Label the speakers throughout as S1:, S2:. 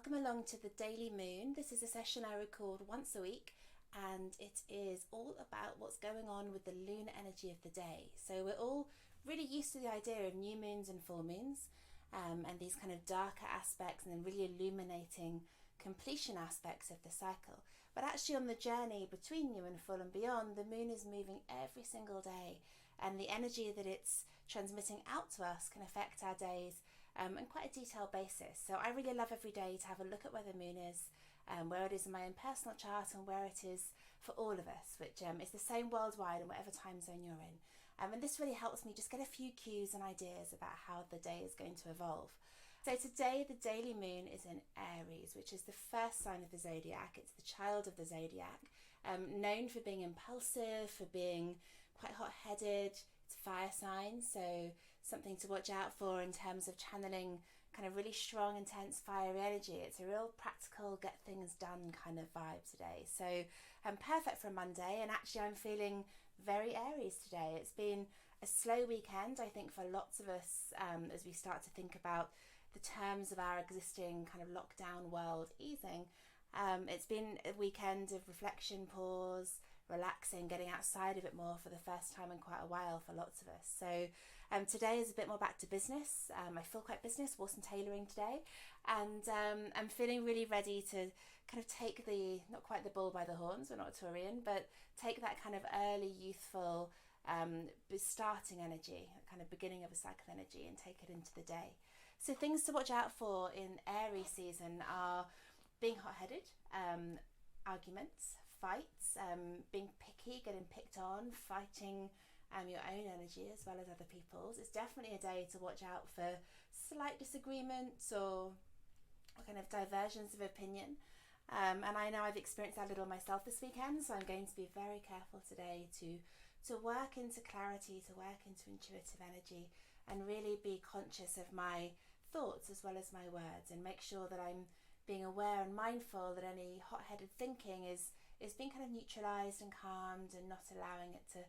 S1: welcome along to the Daily Moon. This is a session I record once a week, and it is all about what's going on with the lunar energy of the day. So we're all really used to the idea of new moons and full moons, and these kind of darker aspects and then really illuminating completion aspects of the cycle. But actually on the journey between new and full and beyond, the moon is moving every single day, and the energy that it's transmitting out to us can affect our days on quite a detailed basis. So I really love every day to have a look at where the moon is, where it is in my own personal chart and where it is for all of us, which is the same worldwide in whatever time zone you're in. And this really helps me just get a few cues and ideas about how the day is going to evolve. So today the daily moon is in Aries, which is the first sign of the zodiac. It's the child of the zodiac, known for being impulsive, for being quite hot-headed. It's a fire sign, so something to watch out for in terms of channeling kind of really strong, intense, fiery energy. It's a real practical, get things done kind of vibe today. So perfect for a Monday, and actually I'm feeling very Aries today. It's been a slow weekend, I think, for lots of us as we start to think about the terms of our existing kind of lockdown world easing. It's been a weekend of reflection, pause, relaxing, getting outside a bit more for the first time in quite a while for lots of us. So today is a bit more back to business. I feel quite business, wore some tailoring today, and I'm feeling really ready to kind of take not quite the bull by the horns, we're not a Taurian, but take that kind of early youthful starting energy, kind of beginning of a cycle energy, and take it into the day. So things to watch out for in Aries season are being hot-headed, arguments, fights, being picky, getting picked on, fighting your own energy as well as other people's. It's definitely a day to watch out for slight disagreements or kind of diversions of opinion. And I know I've experienced that a little myself this weekend, so I'm going to be very careful today to work into clarity, to work into intuitive energy, and really be conscious of my thoughts as well as my words, and make sure that I'm being aware and mindful that any hot-headed thinking is being kind of neutralised and calmed, and not allowing it to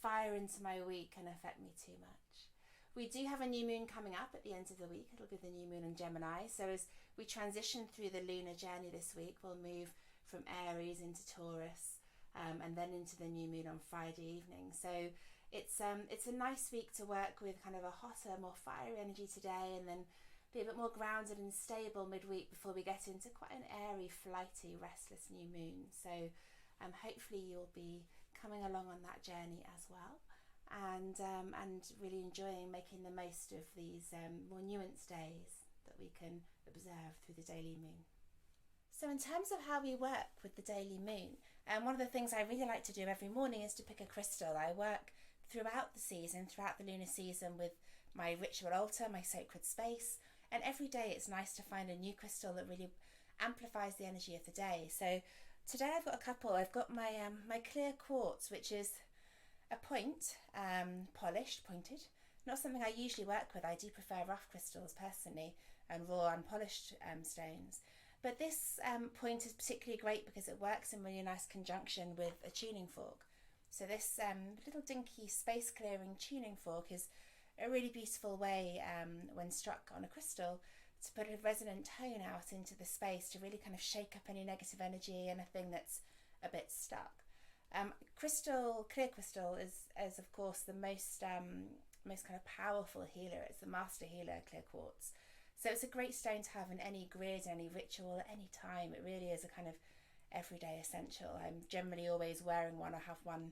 S1: fire into my week and affect me too much. We do have a new moon coming up at the end of the week. It'll be the new moon in Gemini. So as we transition through the lunar journey this week, we'll move from Aries into Taurus, and then into the new moon on Friday evening. So it's a nice week to work with kind of a hotter, more fiery energy today, and then be a bit more grounded and stable midweek before we get into quite an airy, flighty, restless new moon. So hopefully you'll be coming along on that journey as well, and really enjoying making the most of these more nuanced days that we can observe through the daily moon. So in terms of how we work with the daily moon, one of the things I really like to do every morning is to pick a crystal. I work throughout the season, throughout the lunar season, with my ritual altar, my sacred space, and every day it's nice to find a new crystal that really amplifies the energy of the day. So today I've got a couple. I've got my my clear quartz, which is a point, polished, pointed. Not something I usually work with. I do prefer rough crystals personally, and raw unpolished stones. But this point is particularly great because it works in really nice conjunction with a tuning fork. So this little dinky space clearing tuning fork is a really beautiful way, when struck on a crystal, to put a resonant tone out into the space to really kind of shake up any negative energy, anything that's a bit stuck. Clear crystal is of course the most kind of powerful healer. It's the master healer, clear quartz. So it's a great stone to have in any grid, any ritual, at any time. It really is a kind of everyday essential. I'm generally always wearing one or have one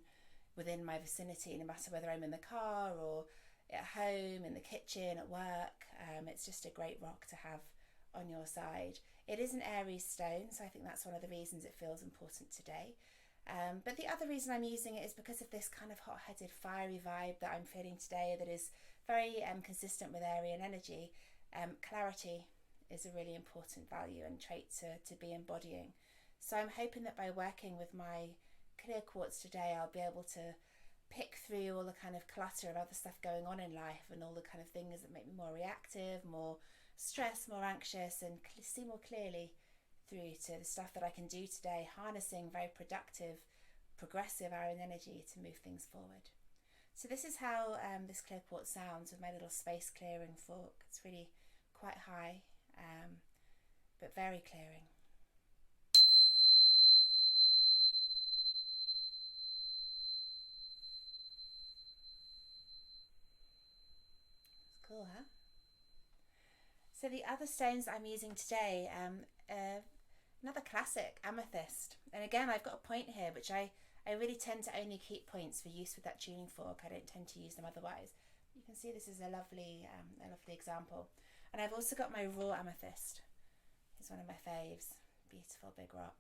S1: within my vicinity, no matter whether I'm in the car or at home, in the kitchen, at work. It's just a great rock to have on your side. It is an Aries stone, so I think that's one of the reasons it feels important today. But the other reason I'm using it is because of this kind of hot-headed, fiery vibe that I'm feeling today, that is very consistent with Arian energy. Clarity is a really important value and trait to be embodying. So I'm hoping that by working with my clear quartz today, I'll be able to pick through all the kind of clutter of other stuff going on in life, and all the kind of things that make me more reactive, more stressed, more anxious, and see more clearly through to the stuff that I can do today, harnessing very productive, progressive Arian energy to move things forward. So this is how this clear quartz sounds with my little space clearing fork. It's really quite high, but very clearing. It's cool, huh? So the other stones I'm using today, another classic, amethyst. And again, I've got a point here, which I really tend to only keep points for use with that tuning fork. I don't tend to use them otherwise. You can see this is a lovely example. And I've also got my raw amethyst. It's one of my faves. Beautiful big rock.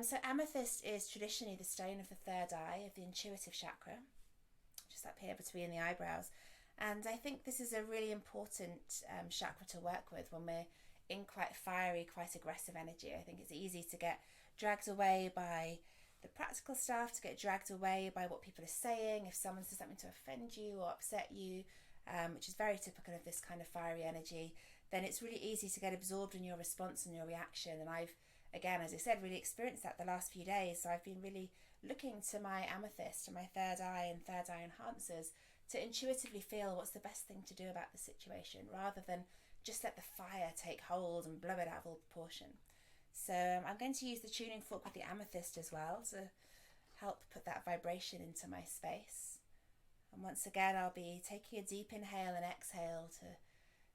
S1: So amethyst is traditionally the stone of the third eye of the intuitive chakra, just up here between the eyebrows. And I think this is a really important chakra to work with when we're in quite fiery, quite aggressive energy. I think it's easy to get dragged away by the practical stuff, to get dragged away by what people are saying. If someone says something to offend you or upset you, which is very typical of this kind of fiery energy, then it's really easy to get absorbed in your response and your reaction. And I've, again, as I said, really experienced that the last few days. So I've been really looking to my amethyst and my third eye and third eye enhancers to intuitively feel what's the best thing to do about the situation, rather than just let the fire take hold and blow it out of all proportion. So I'm going to use the tuning fork with the amethyst as well to help put that vibration into my space. And once again, I'll be taking a deep inhale and exhale to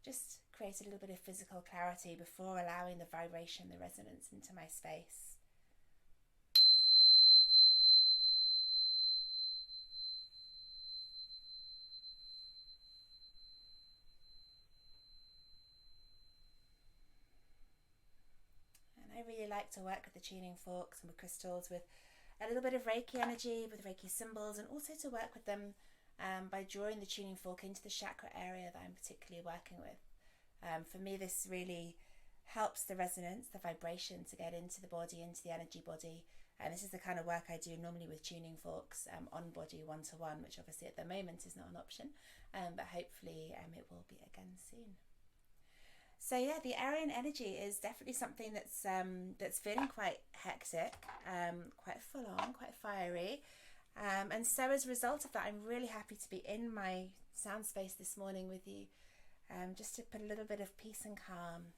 S1: just create a little bit of physical clarity before allowing the vibration, the resonance into my space. I really like to work with the tuning forks and with crystals with a little bit of Reiki energy, with Reiki symbols, and also to work with them by drawing the tuning fork into the chakra area that I'm particularly working with. For me, this really helps the resonance, the vibration to get into the body, into the energy body. And this is the kind of work I do normally with tuning forks on body one-to-one, which obviously at the moment is not an option, but hopefully it will be again soon. So yeah, the Aryan energy is definitely something that's feeling quite hectic, quite full on, quite fiery. And so as a result of that, I'm really happy to be in my sound space this morning with you, just to put a little bit of peace and calm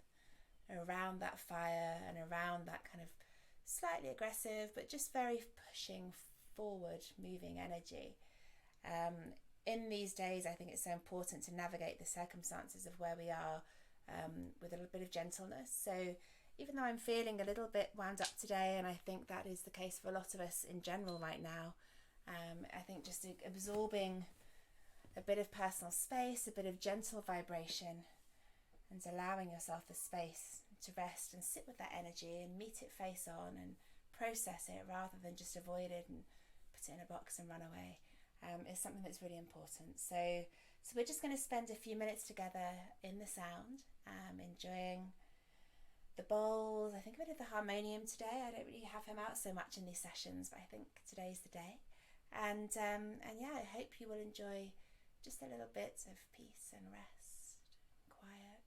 S1: around that fire and around that kind of slightly aggressive, but just very pushing forward, moving energy. In these days, I think it's so important to navigate the circumstances of where we are, with a little bit of gentleness. So even though I'm feeling a little bit wound up today, and I think that is the case for a lot of us in general right now, I think just absorbing a bit of personal space, a bit of gentle vibration, and allowing yourself the space to rest and sit with that energy and meet it face on and process it rather than just avoid it and put it in a box and run away, is something that's really important. So we're just going to spend a few minutes together in the sound, enjoying the bowls. I think a bit of the harmonium today. I don't really have him out so much in these sessions, but I think today's the day. And yeah, I hope you will enjoy just a little bit of peace and rest and quiet.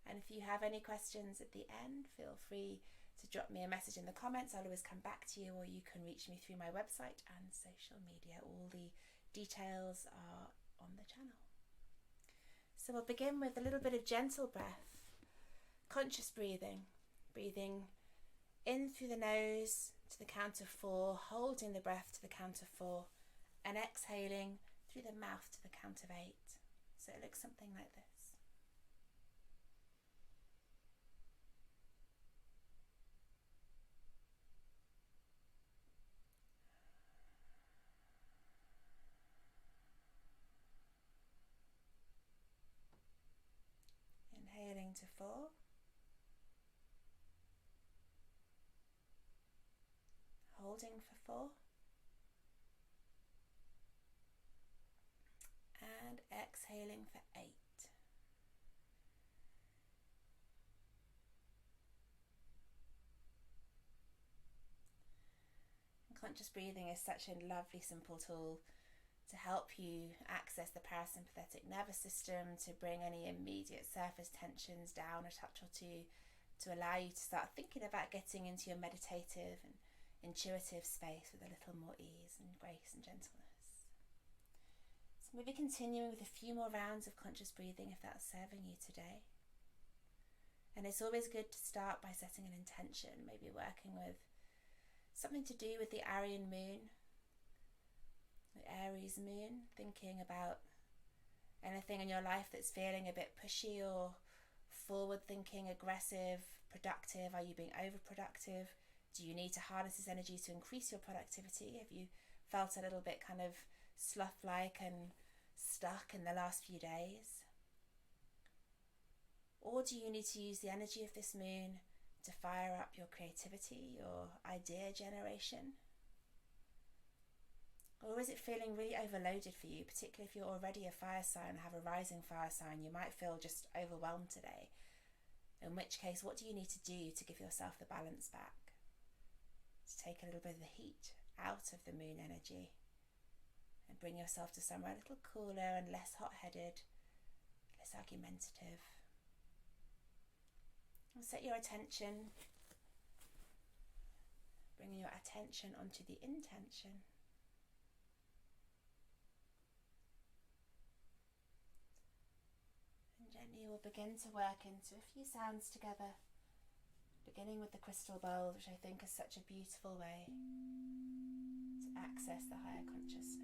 S1: And if you have any questions at the end, feel free to drop me a message in the comments. I'll always come back to you, or you can reach me through my website and social media. All the details are on the channel. So we'll begin with a little bit of gentle breath, conscious breathing in through the nose to the count of 4, holding the breath to the count of 4, and exhaling through the mouth to the count of 8. So it looks something like this. Inhaling to 4, holding for 4, and exhaling for 8. And conscious breathing is such a lovely, simple tool to help you access the parasympathetic nervous system, to bring any immediate surface tensions down a touch or two, to allow you to start thinking about getting into your meditative and intuitive space with a little more ease and grace and gentleness. So maybe continuing with a few more rounds of conscious breathing if that's serving you today. And it's always good to start by setting an intention, maybe working with something to do with the Aryan moon, the Aries moon, thinking about anything in your life that's feeling a bit pushy or forward thinking, aggressive, productive. Are you being overproductive? Do you need to harness this energy to increase your productivity? Have you felt a little bit kind of sloth-like and stuck in the last few days? Or do you need to use the energy of this moon to fire up your creativity, your idea generation? Or is it feeling really overloaded for you, particularly if you're already a fire sign, have a rising fire sign? You might feel just overwhelmed today. In which case, what do you need to do to give yourself the balance back? To take a little bit of the heat out of the moon energy and bring yourself to somewhere a little cooler and less hot-headed, less argumentative. And set your attention, bringing your attention onto the intention. And gently we'll begin to work into a few sounds together, beginning with the crystal bowl, which I think is such a beautiful way to access the higher consciousness.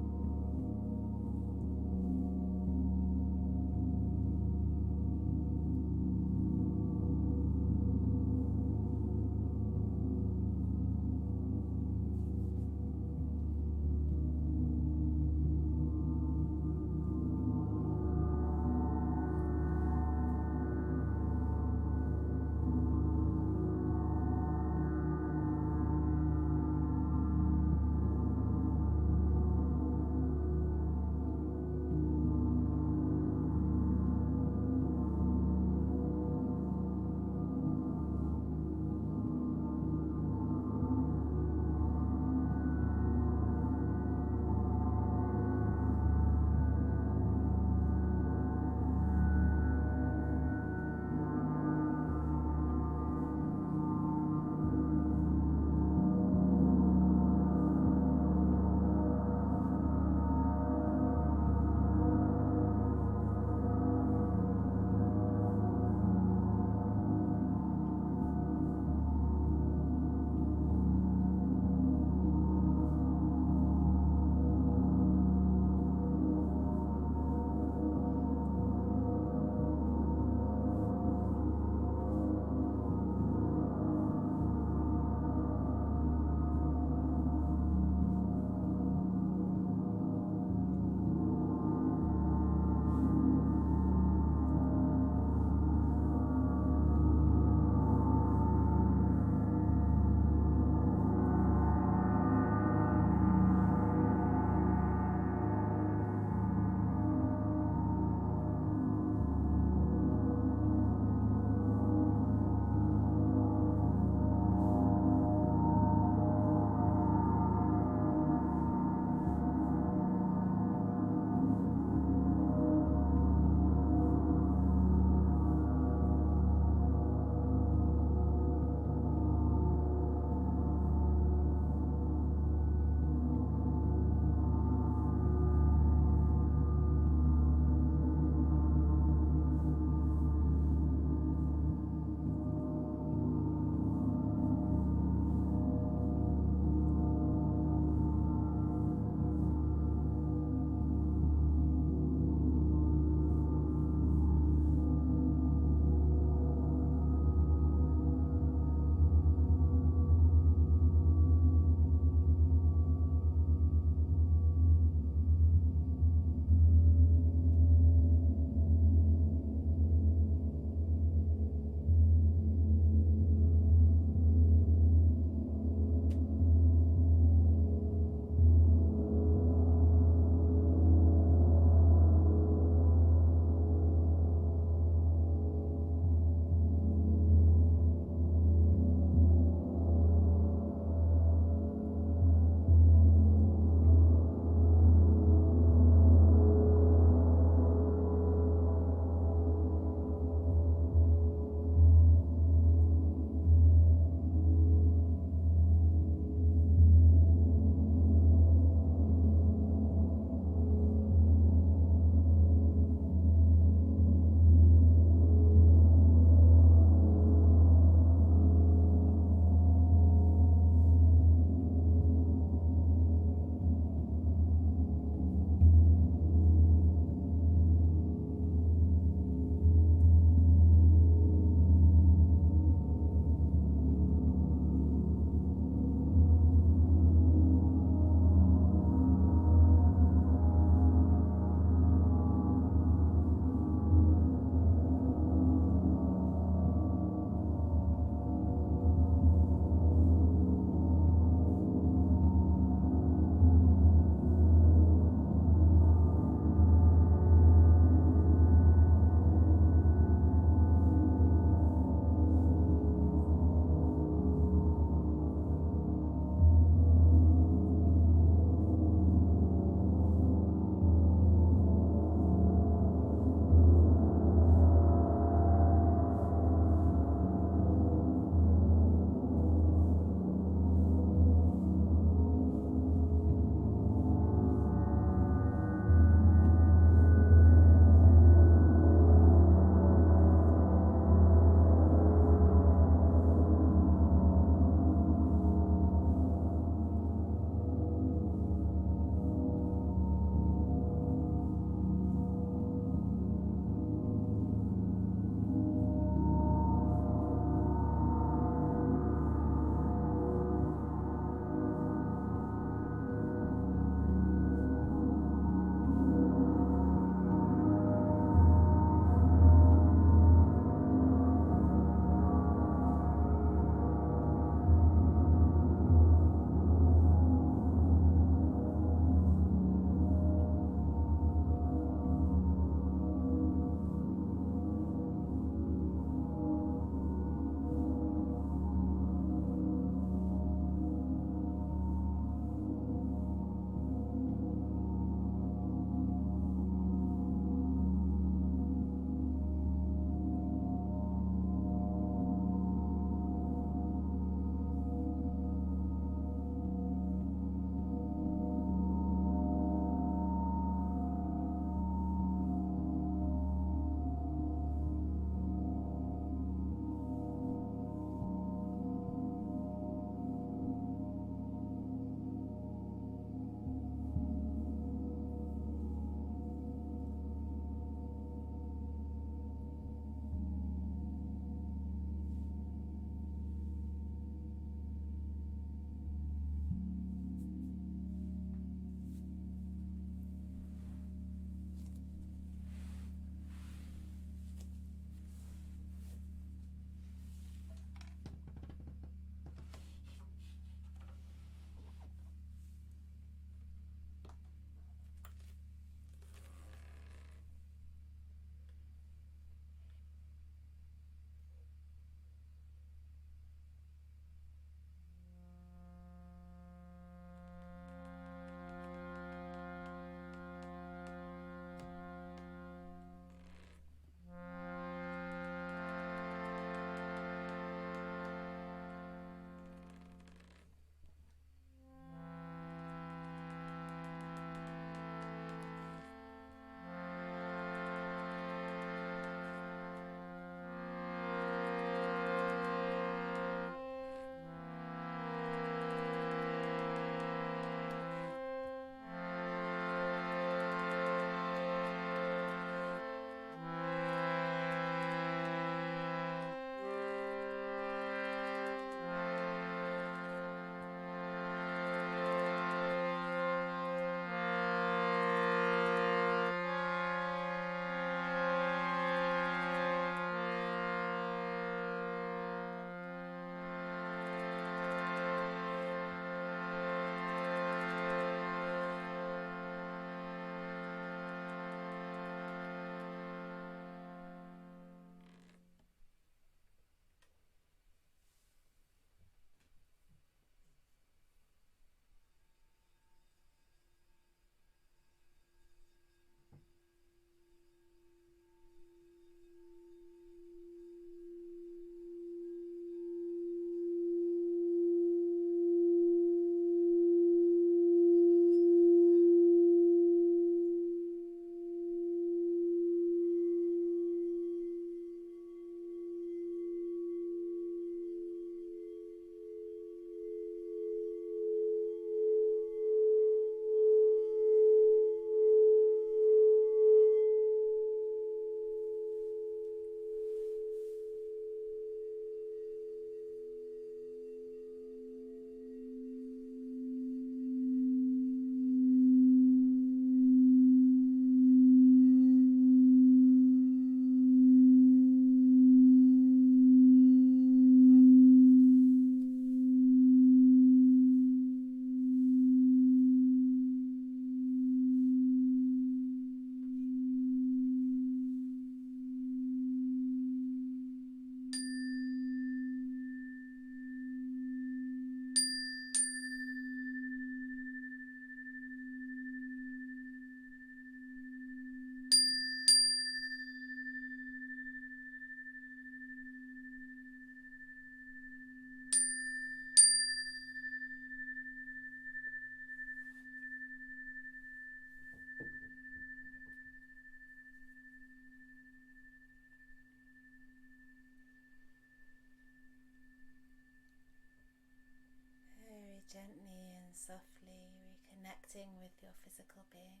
S1: softly reconnecting with your physical being.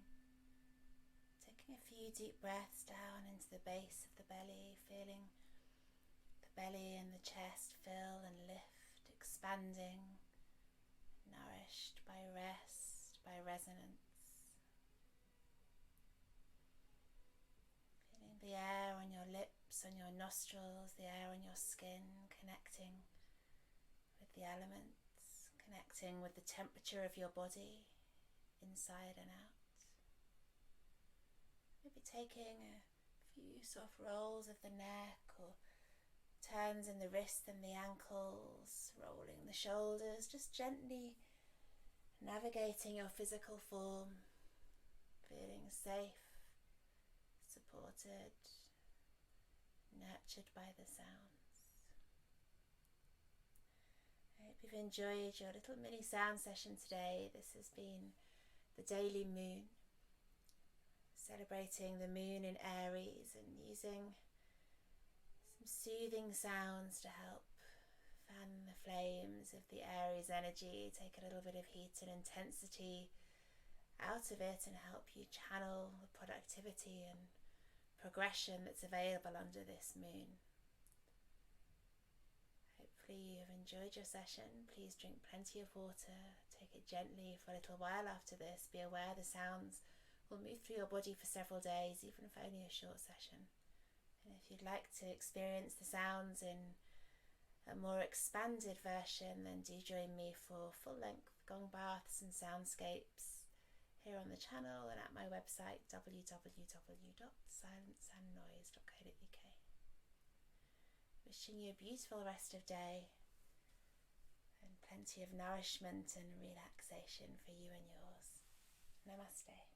S1: Taking a few deep breaths down into the base of the belly, feeling the belly and the chest fill and lift, expanding, nourished by rest, by resonance. Feeling the air on your lips, on your nostrils, the air on your skin, connecting with the elements, connecting with the temperature of your body, inside and out. Maybe taking a few soft rolls of the neck or turns in the wrists and the ankles, rolling the shoulders, just gently navigating your physical form, feeling safe, supported, nurtured by the sounds. I hope you've enjoyed your little mini sound session today. This has been the daily moon, celebrating the moon in Aries and using some soothing sounds to help fan the flames of the Aries energy, take a little bit of heat and intensity out of it and help you channel the productivity and progression that's available under this moon. Hopefully you've enjoyed your session. Please drink plenty of water, take it gently for a little while after this. Be aware the sounds will move through your body for several days, even for only a short session. And if you'd like to experience the sounds in a more expanded version, then do join me for full-length gong baths and soundscapes here on the channel and at my website www.silenceandnoise.co.uk. Wishing you a beautiful rest of day and plenty of nourishment and relaxation for you and yours. Namaste.